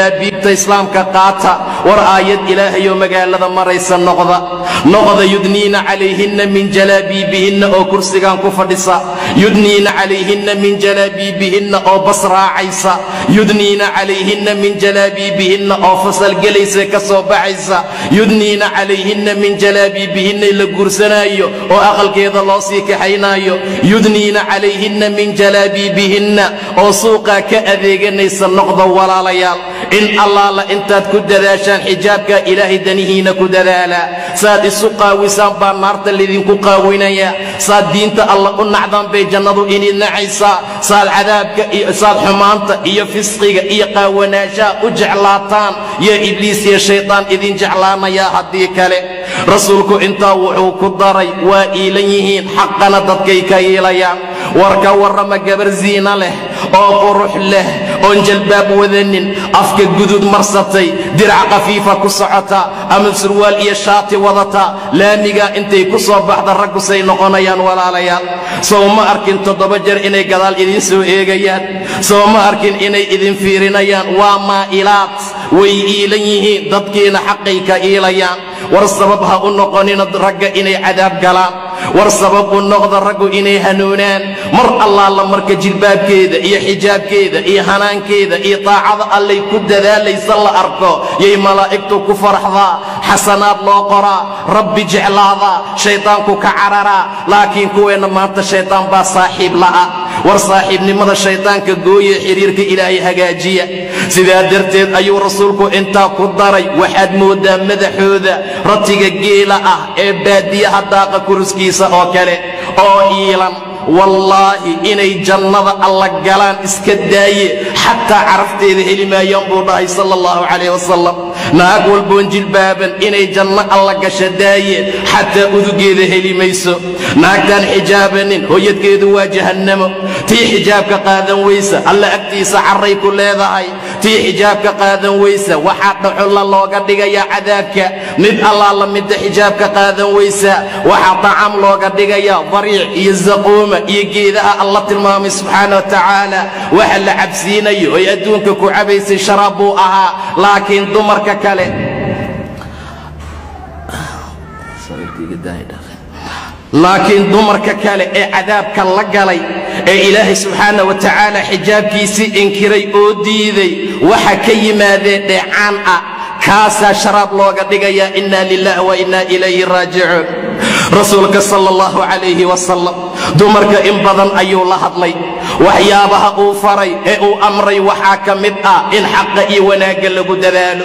جلابيب إسلام كقاتا ورآية إلهي ومقالة مريسا نقض يدنين عليهن من جلابيبهن أو كرسيغان كفردسا يدنين عليهن من جلابيبهن أو بصرا عيسى يدنين عليهن من جلابيبهن أو فصل قليسة كصوب عيسى يدنين عليهن من جلابيبهن إلا قرسنايو أو أقل كيدا الله سيك حينايو يدنين عليهن من جلابيبهن أو سوقا كأذيغن يسنقض ولا ليال إن الله لا انت كدداشان حجابك إلهي دنيهين كددالا ساد السوقا وسام بانارت الذين كقاوينيا ساد دينت الله النعظم بجنة إني نعيسى ساد عذابك ساد حمانت إيا فسقك إيا قاوناشا وجعلاتان يا إبليس يا شيطان إذن جعلانا يا حديك لي رسولك انت وحوك الضري وإليهين حقنا ضدكيك إليا وركا ورما قبر زينة له أو قروح له أنجل باب وذنين أفك الجدود مرصتي درع خفيفة كسعتا أمن سروال إيا شاطي وضتا لا ميقا انتي كسوا بعد الرقو سينقونيان ولا ليال سوما أركن تضبجر إني قدال إذن سو إيغيان سوما أركن إني إذن فيرينيان وما إلات وإيليه ضدكين حقيك إيليان والسببها النقونين الرقا إني عذاب قلام والسبب النقض الرقو إني هنونان مر الله مرك جلباب كيدا إيا حجاب كيدا إيا هنان كيدا إيا طاعة اللي يكد ذا ليس الله أركو يا ملائكتو كفرح ذا حسنات لو قرا ربي جعل ذا شيطانكو كعررا لكن كوين ما أنت شيطان با صاحب لا ورصاحب نمضى الشيطان كقوي حريرك إلهي هجاجية سيدا درتيد أيو رسولكو انتا كدري وحد مودا مدحوذا رتيق قيلة إبادية هداق كرسكيسة أوكالي أو إيلان والله إني جنة الله قلان اسكداي حتى عرفت إذا ما ينظر الله صلى الله عليه وسلم ناقول بونجل بابا إني جنة الله قشداي حتى أذق إذا ميسو ناقدان حجابا هو يدقيد جهنم تي حجابك قادا ويسا الله أكتيس عري كل هذا تي حجابك قادا ويسا وحاط حل الله قد يا عذابك مد الله مد حجابك قادا ويسا وحاط عم الله قد يا ضريع يزقوم يجيدا الله تلمامي سبحانه وتعالى وحل عبسيني ويأدونك كعبيس شرابوها لكن دمرك كله لكن دمرك كله عذابك اللقلي إلهي سبحانه وتعالى حجابك سي انكري أوديذي وحكي ماذا دعان كاسا شراب لوغا دغيا إنا لله وإنا إليه راجعون رسولك صلى الله عليه وسلم دمرك إن بدن أيو لحظلي وحيابها أوفري أو أمري وحاكمت إن حق وناق لغو دلالو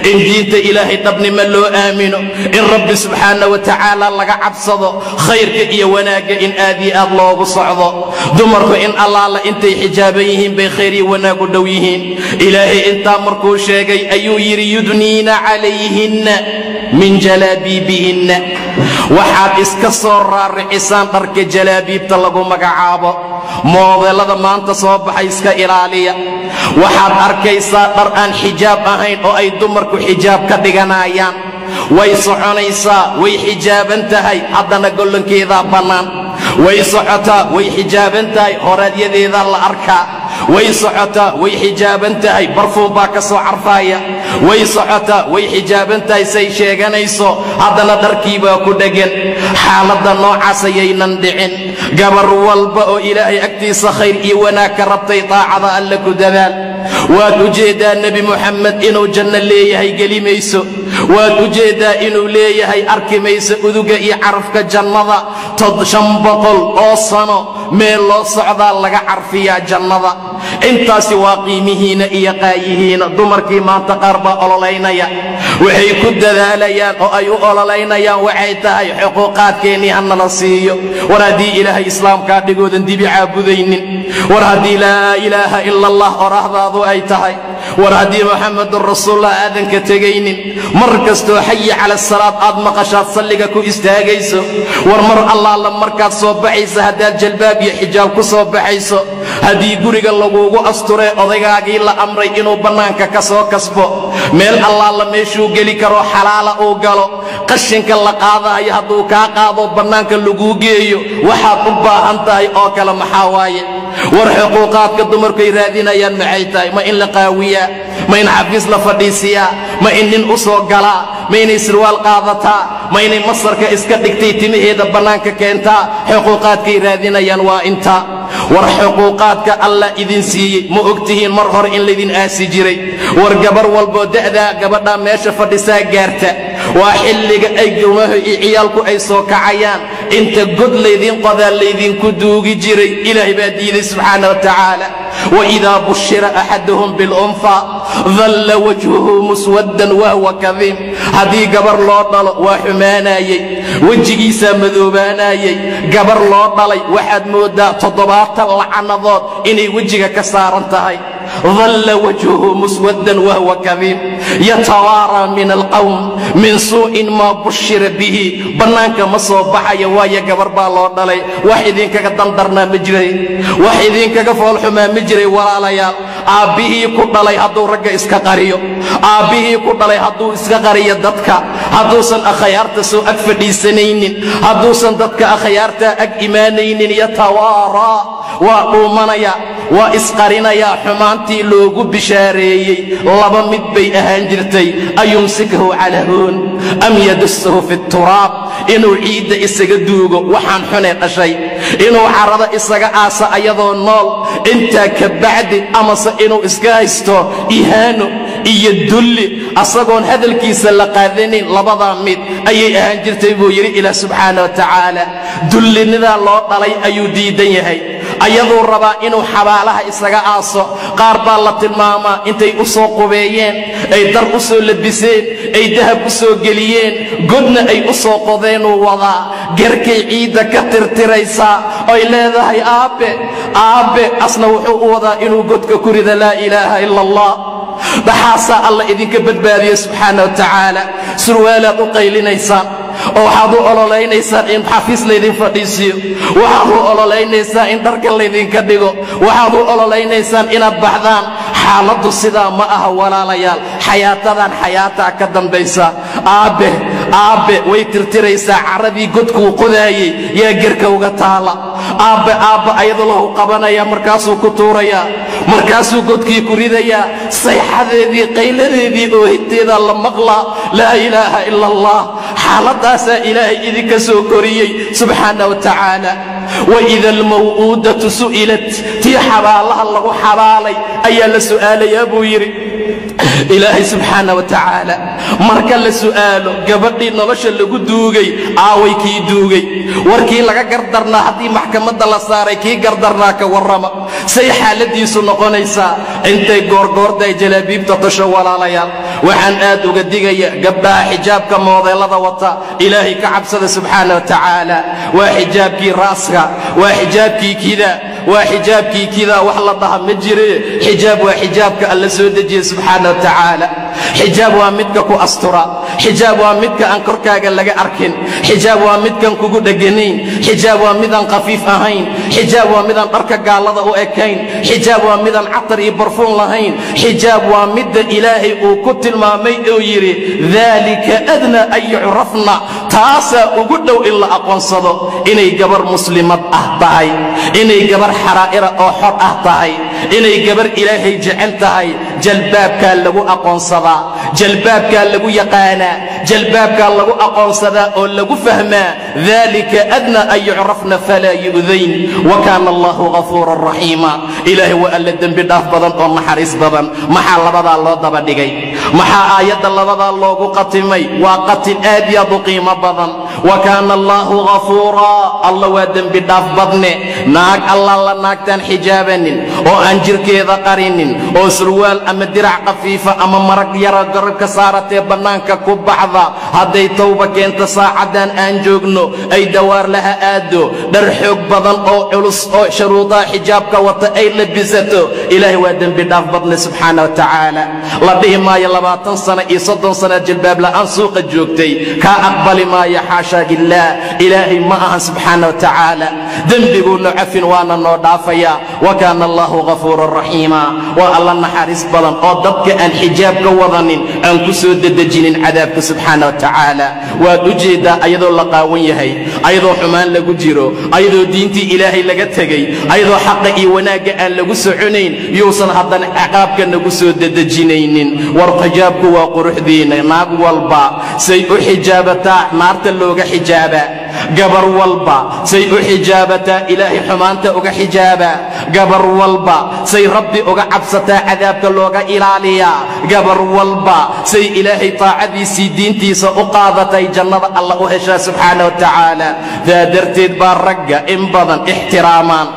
إن دينت إلهي تبني من لو آمنو إن رب سبحانه وتعالى لغا عبصدو خيرك وناق إن آذي الله بصعدو دمرك إن الله إنتي حجابيهم بخيري وناق دويهم إلهي إنت مركو شاقي أيو يري يدنين عليهن من جلابيبهن waxaad iska soo raaricisaan dharka jalaabibta lagu magacaabo moodalada maanta soo baxay iska ilaaliya waxaad arkaysaa dhar aan xijaab ahayn oo ay dumarku xijaab ka dhiganayaan way soconaysaa way xijaaban tahay haddana golonkeeda bannaan way socotaa way xijaaban tahay horaadyadeda la arkaa way socotaa way xijaaban tahay barfuun baa ka soo carfaaya way socotaa way xijaaban tahay say sheeganayso haddana dharkii baa ku dhegan xaaladda noocaas ayaynan dhicin gabar walba oo ilaahay agtiisa khayr iyo wanaag ka rabtay taacada alle ku dadaal waad ujeedaa nebi moxamed inuu janno leeyahay geli mayso waad ujeedaa inuu leeyahay arki mayso uduga iyo carafka jannada 500 oo sano meel loo socdaa laga carfiyaa jannada intaasi waa qiimihiina iyo qaayihiina dumarkii maanta qaar baa ololaynaya waxay ku dadaalayaan oo ay u ololaynayaan waxay tahay xuquuqaadkeennii hanala siiyo war haddii ilaahay islaamkaa dhigoodan dibi caabudaynin war haddii laa ilaaha ila allah orahdaadu ay tahay war haddii muxamedun rasuulullah aadanka tegaynin mar kastoo xayi cala salaad aad maqashaad salliga ku istaagayso war mar allaala markaad soo baxaysa haddaad jalbaab iyo xijaab ku soo baxayso haddii guriga laguugu asturee odaygaagii la amray inuu bannaanka ka soo kasbo meel allaala meeshuu geli karo xalaala uu galo qashinka la qaadaayo hadduu kaa qaado bannaanka laguu geeyo waxaad u baahan tahay oo kale maxaa waaye war xuquuqaadka dumarkay raadinayaan maxay tahay ma in la qaawiyaa ma in xafiis la fadhiisiyaa ma in nin u soo galaa ma inay sirwaal qaadataa ma inay masarka iska dhigtay timaheeda bannaanka keentaa xuquuqaadkay raadinayaan waa inta war xuquuqaadka alla idin siiyey ma ogtihiin mar hore in laydin aasi jiray war gabar walboo da'daa gabadhaa meesha fadhisaa gaarta waa xilliga ay gurmaha iyo ciyaalku ay soo kacayaan inta god laydin qodaa laydinku duugi jiray ilaahay baa diiday subxaana wa tacaala وإذا بشر أحدهم بالأنثى ظل وجهه مسودا وهو كظيم هذه قبر الله ضل وحماناي وجهيسا مذوباناي قبر الله ضل واحد مودا تضباط العنضات إني وجهك كسارنتهي ظل وجهه مسودا وهو كظيم يتوارى من القوم من سوء ما بشر به بنانك مصوبح يوايا قبر بالله ضل واحدين كدندرنا مجري واحدين كفول حمام مجري ولا ليال aabihii ku dhalay hadduu ragga iska qariyo aabihii ku dhalay hadduu iska qariyo dadka hadduusan akhyaarta soo ag fadhiisanaynin hadduusan dadka akhyaarta ag imaanaynin yatawaaraa waa dhuumanaya waa isqarinaya xumaantii loogu bishaareeyey laba mid bay ahaan jirtay ayumsikahu calaa huun am yadussahu fi turaab inuu ciidda isaga duugo waxaan xunee dhashay inuu carada isaga aasa ayadoo nool intaa ka bacdi amase inuu iska haysto ihaano iyo dulli asagoon hadalkiisa la qaadanin labadaa mid ayay ahaan jirtay buu yidhi ilaah subxaana wa tacaala dullinidaa loo dhalay ayuu diidan yahay ayaduu rabaa inuu xabaalaha isaga aaso qaar baa la tilmaamaa intay u soo qubeeyeen ay dar u soo labiseen ay dahab u soo geliyeen godna ay u soo qodeenuu wadaa garkay ciidda ka tirtiraysaa oy leedahay aabbe asna wuxuu u wadaa inuu godka ku rida laa ilaaha ila allah dhaxaasaa alla idinka badbaadiya subxaana wa tacaala surwaalaad u qaylinaysaan oo waxaad u ololeynaysaan in xafiis laydin fadhiisiyo waxaad u ololeynaysaan in dharka laydinka dhigo waxaad u ololeynaysaan inaad baxdaan xaaladdu sidaa ma aha walaalayaal xayaatadan xayaataa ka dambaysa aabbe way tirtiraysaa caradii godkuu qodaayey yaa gerka uga taala aabbe ayadoo lahu qabanaya markaasuu ku tuurayaa markaasuu godkii ku ridayaa sayxadeedii qayladeedii oohinteeda la maqlaa laa ilaaha ila allah xaaladaasaa ilaahay idinka soo koriyey subxaana wa tacaala waida almaw'uudatu su'ilat tii xabaalaha lagu xabaalay ayaa la su'aalayaa buu yidhi ilaahay subxaana wa tacaala marka la su'aalo gabadhii nolosha lagu duugay aaway kii duugay warkii laga gardarnaa haddii maxkamadda la saaray kii gardarnaa ka warrama say xaaladiisu noqonaysaa intay goorgoorday jalaabiibta tasho walaalayaal waxaan aad uga digaya gabdhaha xijaabka moodeelada wata ilaahay ka cabsada subxaana wa tacaala waa xijaabkii raaska waa xijaabkii kida waa xijaabkii kida wax la dhaha ma jire xijaab waa xijaabka alla soo dejiye subxaana wa tacaala xijaab waa midka ku astura xijaab waa midka aan korkaaga laga arkin xijaab waa midkan kugu dheganayn xijaab waa midaan khafiif ahayn xijaab waa midaan dharka gaalada u ekayn xijaab waa midaan catar iyo barfuun lahayn xijaab waa midda ilaahay uu ku tilmaamay oo yidhi daalika adnaa an yucrafna taasaa ugu dhow in la aqoonsado inay gabar muslimad ah tahay inay gabar xaraa'ira oo xor ah tahay inay gabar ilaahay jecel tahay jalbaabkaa lagu aqoonsadaa jalbaabkaa lagu yaqaanaa jalbaabkaa lagu aqoonsadaa oo lagu fahmaa daalika adnaa an yucrafna falaa yu'dayn wa kaana allahu ghafuuran raxiima ilaahay waa alla dembi dhaaf badan oo naxariis badan maxaa labadaa loo daba dhigay maxaa aayadda labadaa loogu qatimay waa qatin aad iyo aad u qiimo badan wa kaana allahu ghafuuraa alla waa dembi dhaaf badne naag allah la naagtaan xijaabanin oo aan jirkeeda qarinin oo surwaal ama dirac qafiifa ama marag yara garabka saaratee bannaanka ku baxda hadday tawba keenta saacaddan aan joogno ay dawaar laha aado dhar xoog badan oo culus oo shuruudaha xijaabka wata ay labisato ilaahay waa dembi dhaaf badne subxaana wa tacaala la dhihi maayo 20 sano iyo 30 sano jilbaab la'aan suuqa joogtay kaa aqbali maayo xaashaa lillaah ilaahay ma ahan subxaana wa tacaala dembiguuna cafin waana noo dhaafaya wa kaana allahu ghafuuran raxiima waa alla naxariis badan oo dadka aan xijaab ka wadanin aan ku soo dedejinin cadaabka subxaana wa tacaala waad u jeedaa ayadoo la qaawan yahay ayadoo xumaan lagu jiro ayadoo diintii ilaahay laga tegey ayadoo xaqa iyo wanaagga aan lagu soconayn yuusan haddana ciqaabka nagu soo dedejinaynin war xijaabku waa quruxdiina naag walba say u xijaabataa naarta looga xijaabaa gabar walba say u xijaabataa ilaahay xumaanta uga xijaabaa gabar walba say rabbi uga cabsataa cadaabka looga ilaaliyaa gabar walba say ilaahay taacadiisii diintiisa u qaadatay jannada alla u heshaa subxaana wa tacaala daa darteed baa ragga in badan ixtiraamaan